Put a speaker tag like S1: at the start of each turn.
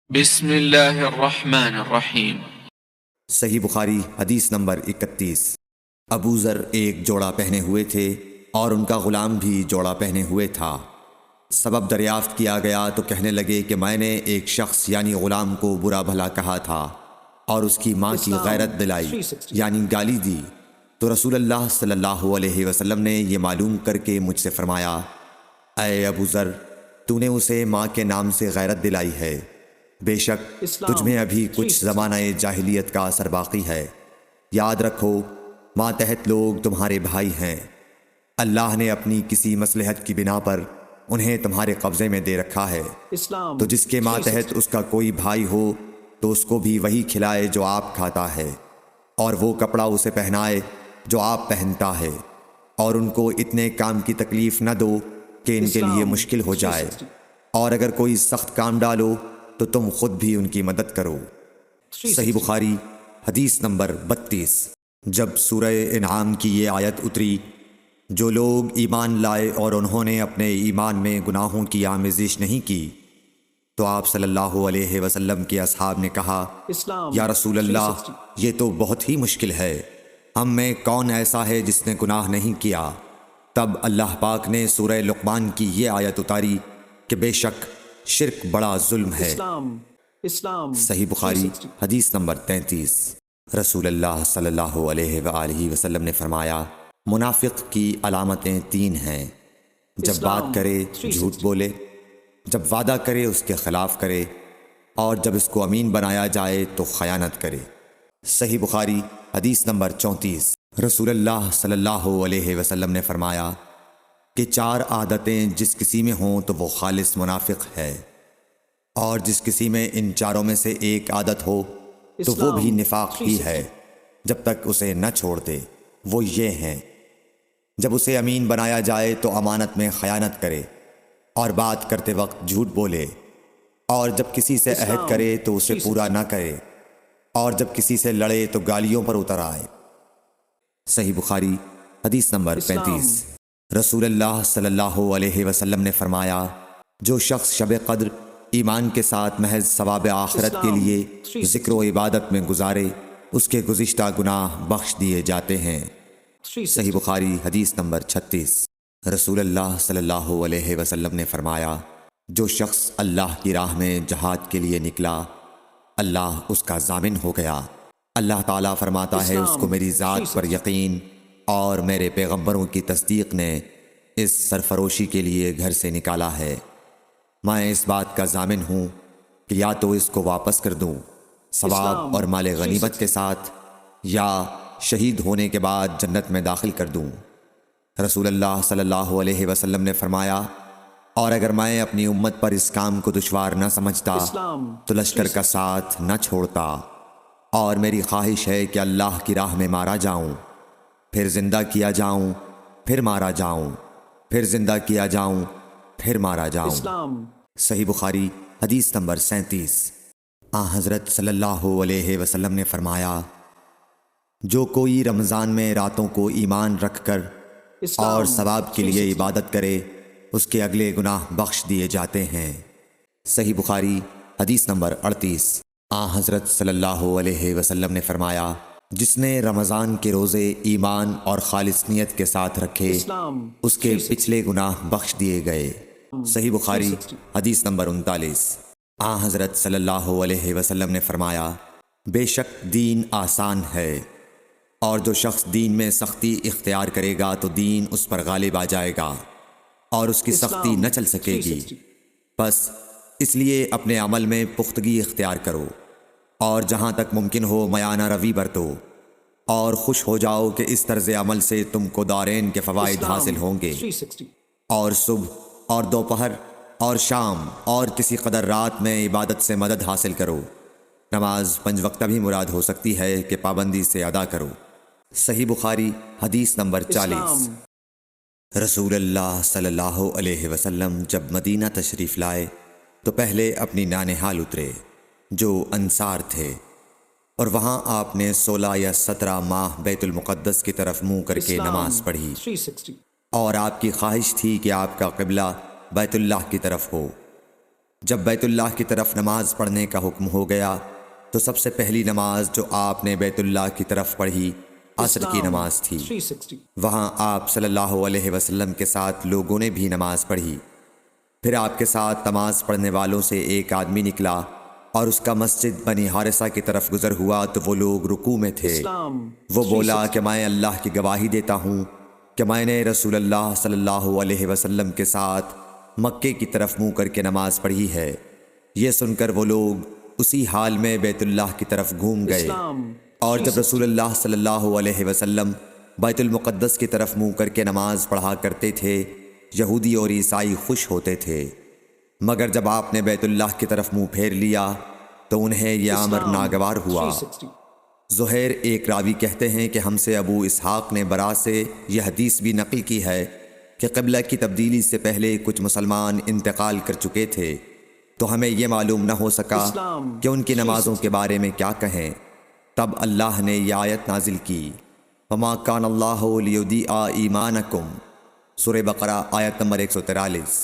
S1: بسم اللہ الرحمن الرحیم۔
S2: صحیح بخاری حدیث نمبر 31۔ ابو ذر ایک جوڑا پہنے ہوئے تھے اور ان کا غلام بھی جوڑا پہنے ہوئے تھا۔ سبب دریافت کیا گیا تو کہنے لگے کہ میں نے ایک شخص یعنی غلام کو برا بھلا کہا تھا اور اس کی ماں کی غیرت دلائی یعنی گالی دی، تو رسول اللہ صلی اللہ علیہ وسلم نے یہ معلوم کر کے مجھ سے فرمایا، اے ابو ذر، تو نے اسے ماں کے نام سے غیرت دلائی ہے، بے شک تجھ میں ابھی کچھ زمانہ جاہلیت کا اثر باقی ہے۔ یاد رکھو ماتحت لوگ تمہارے بھائی ہیں، اللہ نے اپنی کسی مصلحت کی بنا پر انہیں تمہارے قبضے میں دے رکھا ہے، تو جس کے ماتحت اس کا کوئی بھائی ہو تو اس کو بھی وہی کھلائے جو آپ کھاتا ہے، اور وہ کپڑا اسے پہنائے جو آپ پہنتا ہے، اور ان کو اتنے کام کی تکلیف نہ دو کہ ان کے لیے مشکل ہو جائے، اور اگر کوئی سخت کام ڈالو تو تم خود بھی ان کی مدد کرو۔ صحیح بخاری حدیث نمبر 32۔ جب سورہ انعام کی یہ آیت اتری، جو لوگ ایمان لائے اور انہوں نے اپنے ایمان میں گناہوں کی آمیزش نہیں کی، تو آپ صلی اللہ علیہ وسلم کے اصحاب نے کہا، یا رسول اللہ، یہ تو بہت ہی مشکل ہے، ہم میں کون ایسا ہے جس نے گناہ نہیں کیا؟ تب اللہ پاک نے سورہ لقمان کی یہ آیت اتاری کہ بے شک شرک بڑا ظلم ہے۔ صحیح بخاری حدیث نمبر 33۔ رسول اللہ صلی اللہ علیہ وآلہ وسلم نے فرمایا، منافق کی علامتیں 3 ہیں، جب بات کرے جھوٹ بولے، جب وعدہ کرے اس کے خلاف کرے، اور جب اس کو امین بنایا جائے تو خیانت کرے۔ صحیح بخاری حدیث نمبر 34۔ رسول اللہ صلی اللہ علیہ وسلم نے فرمایا کہ 4 عادتیں جس کسی میں ہوں تو وہ خالص منافق ہے، اور جس کسی میں ان 4 میں سے ایک عادت ہو تو وہ بھی نفاق ہی ہے جب تک اسے نہ چھوڑ دے۔ وہ یہ ہیں، جب اسے امین بنایا جائے تو امانت میں خیانت کرے اور بات کرتے وقت جھوٹ بولے، اور جب کسی سے عہد کرے تو اسے پورا نہ کرے، اور جب کسی سے لڑے تو گالیوں پر اتر آئے۔ صحیح بخاری حدیث نمبر 35۔ رسول اللہ صلی اللہ علیہ وسلم نے فرمایا، جو شخص شب قدر ایمان کے ساتھ محض ثواب آخرت کے لیے ذکر و عبادت میں گزارے، اس کے گزشتہ گناہ بخش دیے جاتے ہیں۔ صحیح بخاری حدیث نمبر 36۔ رسول اللہ صلی اللہ علیہ وسلم نے فرمایا، جو شخص اللہ کی راہ میں جہاد کے لیے نکلا، اللہ اس کا ضامن ہو گیا۔ اللہ تعالیٰ فرماتا ہے، اس کو میری ذات پر یقین اور میرے پیغمبروں کی تصدیق نے اس سرفروشی کے لیے گھر سے نکالا ہے۔ میں اس بات کا ضامن ہوں کہ یا تو اس کو واپس کر دوں ثواب اور مال غنیمت کے ساتھ، یا شہید ہونے کے بعد جنت میں داخل کر دوں۔ رسول اللہ صلی اللہ علیہ وسلم نے فرمایا، اور اگر میں اپنی امت پر اس کام کو دشوار نہ سمجھتا تو لشکر کا ساتھ نہ چھوڑتا، اور میری خواہش ہے کہ اللہ کی راہ میں مارا جاؤں، پھر زندہ کیا جاؤں، پھر مارا جاؤں، پھر زندہ کیا جاؤں، پھر مارا جاؤں۔ صحیح بخاری حدیث نمبر 37۔ حضرت صلی اللہ علیہ وسلم نے فرمایا، جو کوئی رمضان میں راتوں کو ایمان رکھ کر اور ثواب کے لیے عبادت کرے، اس کے اگلے گناہ بخش دیے جاتے ہیں۔ صحیح بخاری حدیث نمبر 38۔ حضرت صلی اللہ علیہ وسلم نے فرمایا، جس نے رمضان کے روزے ایمان اور خالص نیت کے ساتھ رکھے، اس کے پچھلے گناہ بخش دیے گئے۔ صحیح بخاری حدیث نمبر 39۔ حضرت صلی اللہ علیہ وسلم نے فرمایا، بے شک دین آسان ہے، اور جو شخص دین میں سختی اختیار کرے گا تو دین اس پر غالب آ جائے گا اور اس کی سختی نہ چل سکے گی۔ بس اس لیے اپنے عمل میں پختگی اختیار کرو، اور جہاں تک ممکن ہو میانہ روی برتو، اور خوش ہو جاؤ کہ اس طرز عمل سے تم کو دارین کے فوائد حاصل ہوں گے، اور صبح اور دوپہر اور شام اور کسی قدر رات میں عبادت سے مدد حاصل کرو۔ نماز 5 وقتہ بھی مراد ہو سکتی ہے کہ پابندی سے ادا کرو۔ صحیح بخاری حدیث نمبر 40۔ رسول اللہ صلی اللہ علیہ وسلم جب مدینہ تشریف لائے تو پہلے اپنی نانہال اترے جو انصار تھے، اور وہاں آپ نے 16 یا 17 ماہ بیت المقدس کی طرف منہ کر کے نماز پڑھی، اور آپ کی خواہش تھی کہ آپ کا قبلہ بیت اللہ کی طرف ہو۔ جب بیت اللہ کی طرف نماز پڑھنے کا حکم ہو گیا تو سب سے پہلی نماز جو آپ نے بیت اللہ کی طرف پڑھی عصر کی نماز تھی۔ وہاں آپ صلی اللہ علیہ وسلم کے ساتھ لوگوں نے بھی نماز پڑھی۔ پھر آپ کے ساتھ نماز پڑھنے والوں سے ایک آدمی نکلا اور اس کا مسجد بنی حارثہ کی طرف گزر ہوا تو وہ لوگ رکوع میں تھے۔ وہ بولا کہ میں اللہ کی گواہی دیتا ہوں کہ میں نے رسول اللہ صلی اللہ علیہ وسلم کے ساتھ مکے کی طرف منہ کر کے نماز پڑھی ہے۔ یہ سن کر وہ لوگ اسی حال میں بیت اللہ کی طرف گھوم گئے، اور جب رسول اللہ صلی اللہ علیہ وسلم بیت المقدس کی طرف منہ کر کے نماز پڑھا کرتے تھے، یہودی اور عیسائی خوش ہوتے تھے، مگر جب آپ نے بیت اللہ کی طرف منہ پھیر لیا تو انہیں یہ امر ناگوار ہوا۔ زہیر ایک راوی کہتے ہیں کہ ہم سے ابو اسحاق نے برا سے یہ حدیث بھی نقل کی ہے کہ قبلہ کی تبدیلی سے پہلے کچھ مسلمان انتقال کر چکے تھے، تو ہمیں یہ معلوم نہ ہو سکا کہ ان کی نمازوں کے بارے میں کیا کہیں۔ تب اللہ نے یہ آیت نازل کی، وَمَا كَانَ اللَّهُ لِيُضِيعَ إِيمَانَكُمْ، سورہ بقرہ آیت نمبر 143۔